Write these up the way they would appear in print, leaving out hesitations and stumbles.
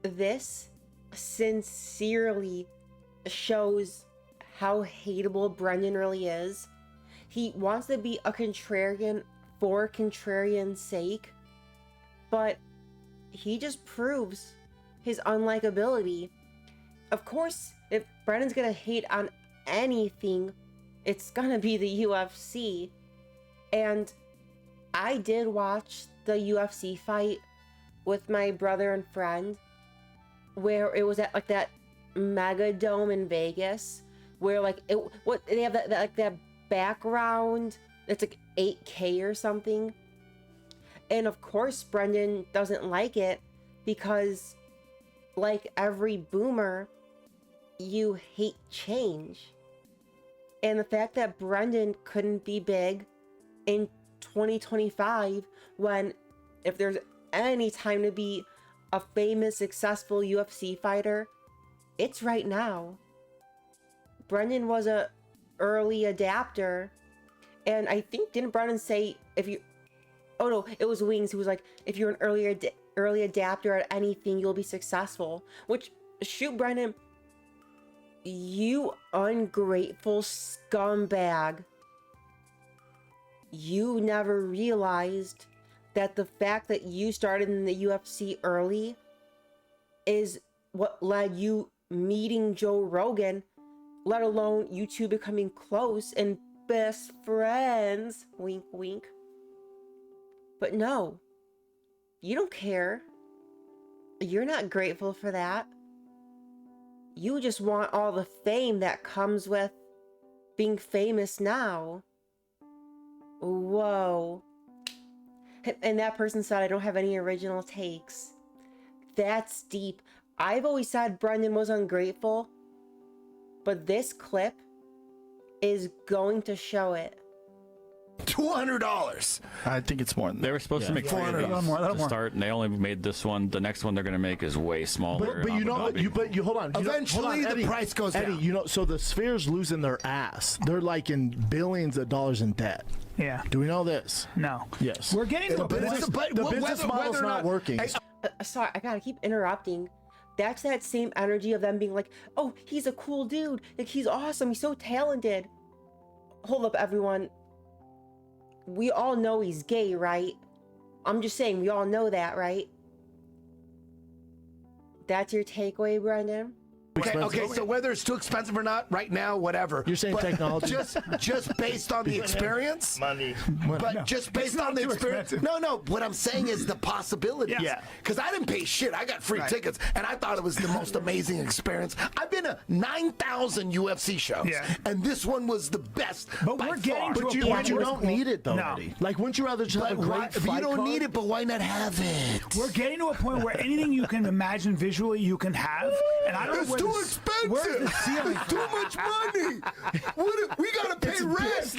this sincerely shows how hateable Brendan really is. He wants to be a contrarian for contrarian's sake, but he just proves his unlikability. Of course, if Brendan's gonna hate on anything, it's gonna be the UFC. And I did watch the UFC fight with my brother and friend, where it was at like that mega dome in Vegas, where like they have that background that's like 8K or something. And of course Brendan doesn't like it because, like every boomer, you hate change. And the fact that Brendan couldn't be big in 2025, when if there's any time to be a famous, successful UFC fighter, it's right now. Brendan was a early adapter, and I think, didn't Brendan say, if you, oh no, it was Wings who was like, if you're an early adapter at anything, you'll be successful. Which, shoot, Brendan, you ungrateful scumbag. You never realized that the fact that you started in the UFC early is what led you meeting Joe Rogan, let alone you two becoming close and best friends. Wink, wink. But no, you don't care. You're not grateful for that. You just want all the fame that comes with being famous now. Whoa. And that person said, I don't have any original takes. That's deep. I've always said Brendan was ungrateful, but this clip is going to show it. $200. I think it's more than that. They were supposed to make $400 to start, and they only made this one. The next one they're going to make is way smaller. But you know what? You hold on. Eventually, Eddie, the price goes Eddie, down. you know, so the Sphere's losing their ass. They're like in billions of dollars in debt. Yeah. Do we know this? No. Yes. We're getting to a point. The business model's not working. Sorry, I gotta keep interrupting. That's that same energy of them being like, oh, he's a cool dude. Like, he's awesome. He's so talented. Hold up, everyone. We all know he's gay, right? I'm just saying, we all know that, right? That's your takeaway, Brendan? Okay, so whether it's too expensive or not, right now, whatever. You're saying technology? Just based on the experience? Money. But just based on the experience? No, what I'm saying is the possibilities. Yeah. Because I didn't pay shit. I got free tickets, and I thought it was the most amazing experience. I've been to 9,000 UFC shows, and this one was the best. But we're getting to a point But you don't need it, though, Eddie. Like, wouldn't you rather just have a great fight you don't card? need it, but why not have it? We're getting to a point where anything you can imagine visually, you can have. And I don't know It's where too where's expensive. the ceiling It's for too that? much money. We gotta pay rent.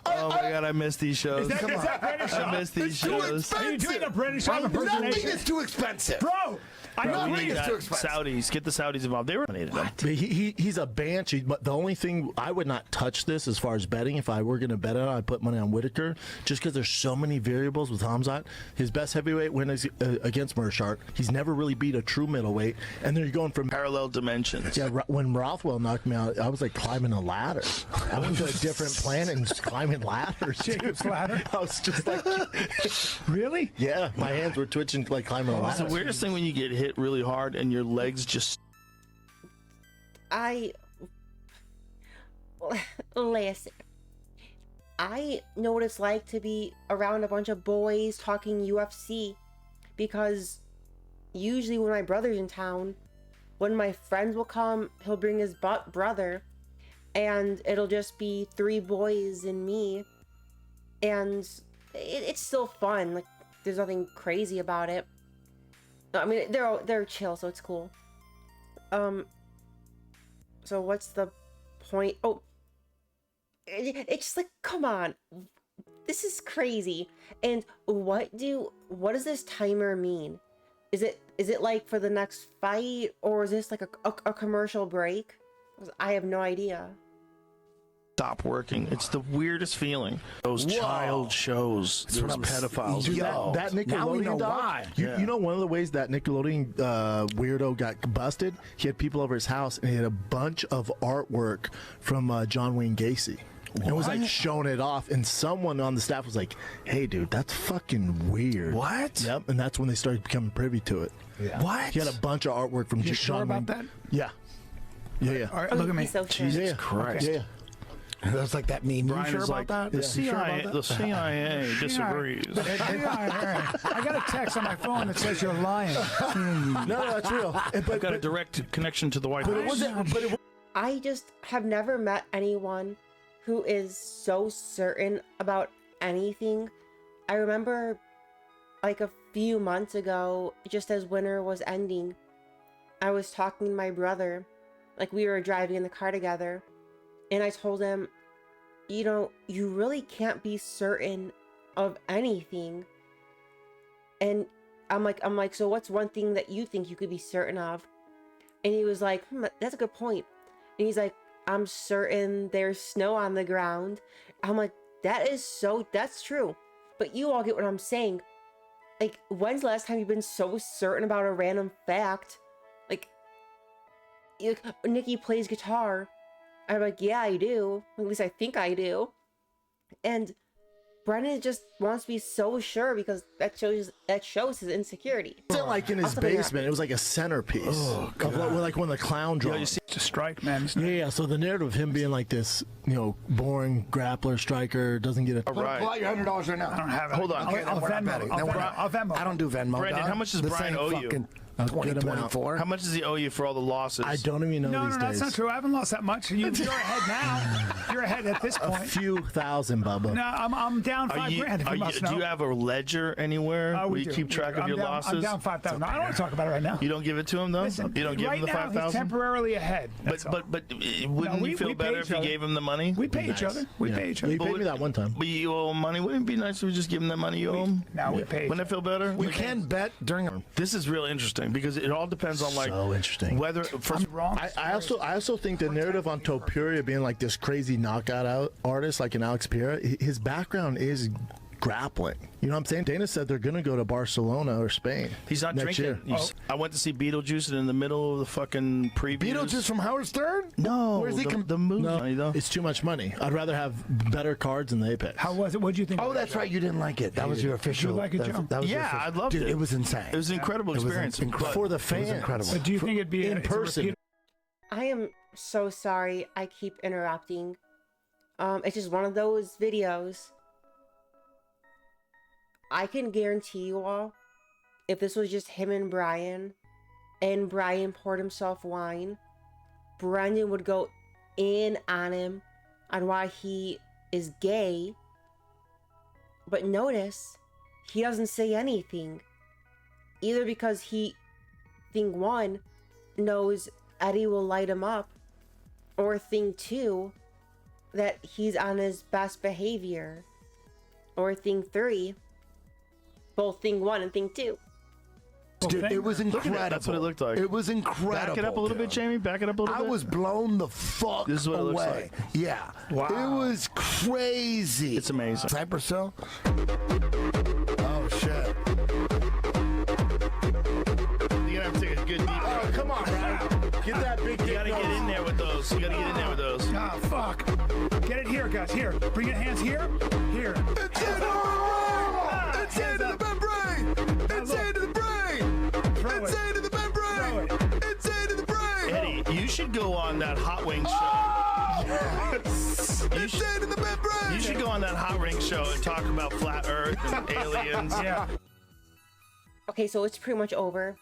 Oh my God, I miss these shows. Is that Brendan Schaub? I miss these It's too shows. expensive. Are you doing a Brendan Schaub Nothing impersonation? is too expensive. Bro, I Nothing agree. is too expensive. Saudis, get the Saudis involved. They were but he's a banshee. But the only thing, I would not touch this as far as betting. If I were going to bet on it, I'd put money on Whitaker, just because there's so many variables with Hamzat. His best heavyweight win is against Mearshart. He's never really beat a true middleweight, and then you're going from Parallel dimensions. Yeah, when Rothwell knocked me out, I was like climbing a ladder. I went to a different planet and just climbing ladders. Jacob's ladder? I was just like, Really? yeah, my hands were twitching like climbing a It's ladder. the weirdest thing when you get hit really hard and your legs just. Listen. I know what it's like to be around a bunch of boys talking UFC, because usually when my brother's in town, when my friends will come, he'll bring his brother, and it'll just be 3 boys and me, and it's still fun. Like, there's nothing crazy about it. I mean, they're chill, so it's cool. So what's the point? Oh, it's just like, come on, this is crazy. And what does this timer mean? Is it like for the next fight, or is this like a commercial break? I have no idea. stop working. It's the weirdest feeling. Those child shows, those pedophiles. Dude, that now we know Nickelodeon dog, why. you know one of the ways that Nickelodeon weirdo got busted? He had people over his house, and he had a bunch of artwork from John Wayne Gacy. And was like showing it off, and someone on the staff was like, "Hey, dude, that's fucking weird." What? Yep, and that's when they started becoming privy to it. Yeah. What? He had a bunch of artwork from You John sure about Wayne. that? Yeah. Yeah. All right, look at me. He's so sure. Jesus Christ. Yeah. That's like that meme. Brian You sure is about like, that? the You sure about CIA, that? the CIA disagrees. I got a text on my phone that says you're lying. No, that's real. I've got a direct connection to the White House. But it wasn't. But it I just have never met anyone who is so certain about anything. I remember like a few months ago, just as winter was ending, I was talking to my brother, like we were driving in the car together, and I told him, you know, you really can't be certain of anything. And I'm like, so what's one thing that you think you could be certain of? And he was like, that's a good point. And he's like, I'm certain there's snow on the ground. I'm like, that's true. But you all get what I'm saying. Like, when's the last time you've been so certain about a random fact? Like, Nikki plays guitar. I'm like, yeah, I do. At least I think I do. And Brennan just wants to be so sure because that shows his insecurity. It wasn't like in his basement. It was like a centerpiece. Oh, like when the clown draws. you see, It's a strike, man. Yeah. So the narrative of him being like this, boring grappler striker, doesn't get a. All right. Pull out your $100 right now. I don't have it. Hold on. Okay, Okay, I'll then we're not Venmo. betting. I'll Then we're Venmo. not- I'll Venmo. I don't do Venmo. Brandon, dog. how much does This Brian ain't owe you? fucking A good 2024. How much does he owe you for all the losses? I don't even know No, these that's days. not true. I haven't lost that much. You're ahead now. You're ahead at this A point. few thousand, Bubba. No, I'm down $5,000. If you must know. Do you have a ledger anywhere where We you do. keep track of I'm your down, losses? I'm down $5,000. I don't want to talk about it right now. You don't give it to him though. Listen, You don't give right him the now, he's 5,000. temporarily ahead. That's all. But wouldn't we you feel better pay if each you other. gave him the money? We pay each other. We pay each other. You paid me that one time. But you owe him money. Wouldn't it be nice if we just give him the money you owe him? Now we pay each Wouldn't it feel better? You can bet during. This is real interesting because it all depends on So interesting. whether first I'm wrong. I also think the narrative on Topuria being like this crazy knockout artist like an Alex Pereira, his background is grappling. You know what I'm saying? Dana said they're going to go to Barcelona or Spain. he's not next drinking. year. I went to see Beetlejuice and in the middle of the fucking previews. Beetlejuice from Howard Stern? No, Where's he the movie? No, it's too much money. I'd rather have better cards than the Apex. How was it? What did you think? Oh, of it, that's Joe? right. You didn't like it. That was your official. like it, Joe? That was your Yeah, official- I loved Dude, it. It was insane. It was an incredible It was experience. incredible. For the It was fans. incredible. But do you think it'd be in it's a person. repeat- I am so sorry I keep interrupting. It's just one of those videos. I can guarantee you all, if this was just him and Brian poured himself wine, Brendan would go in on him on why he is gay. But notice, he doesn't say anything. Either because he, thing one, knows Eddie will light him up, or thing two, that he's on his best behavior, or thing three, both thing one and thing two. Dude, it was incredible. That's what it looked like. It was incredible. Back it up a little bit, dude. Jamie. Back it up a little I bit. was blown the fuck This is what it away. looks like. Yeah. Wow. It was crazy. It's amazing. Cypress Hill? Oh, shit. You're gonna have to take a good deep. Oh, come on, Brian. Get that big dick. You gotta get in there with those. You gotta get in there with those. Ah, fuck. Get it here, guys. Here. Bring your hands here. Here. It's into the brain! It's into the membrane! It's into the brain! Throw It's it. into the membrane! Throw it. It's into the brain! Eddie, you should go on that Hot Wings show. It's into the membrane! You should go on that Hot Wings show and talk about flat Earth and aliens. Yeah. Okay, so it's pretty much over.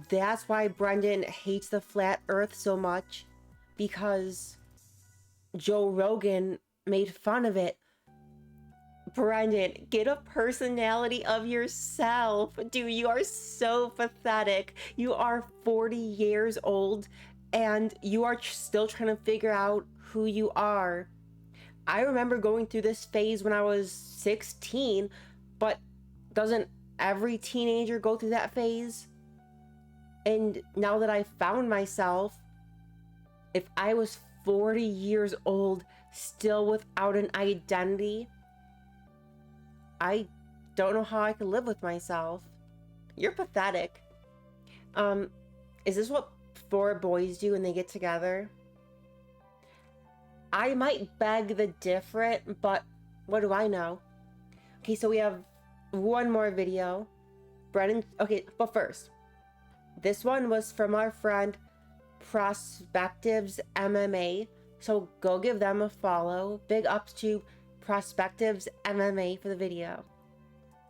That's why Brendan hates the flat earth so much, because Joe Rogan made fun of it. Brendan, get a personality of yourself. Dude, you are so pathetic. You are 40 years old and you are still trying to figure out who you are. I remember going through this phase when I was 16, but doesn't every teenager go through that phase? And now that I found myself, if I was 40 years old still without an identity, I don't know how I could live with myself. You're pathetic. Is this what 4 boys do when they get together? I might beg the different, but what do I know? Okay, so we have one more video. Brennan, okay, but first, this one was from our friend Prospectives MMA, so go give them a follow. Big ups to Prospectives MMA for the video.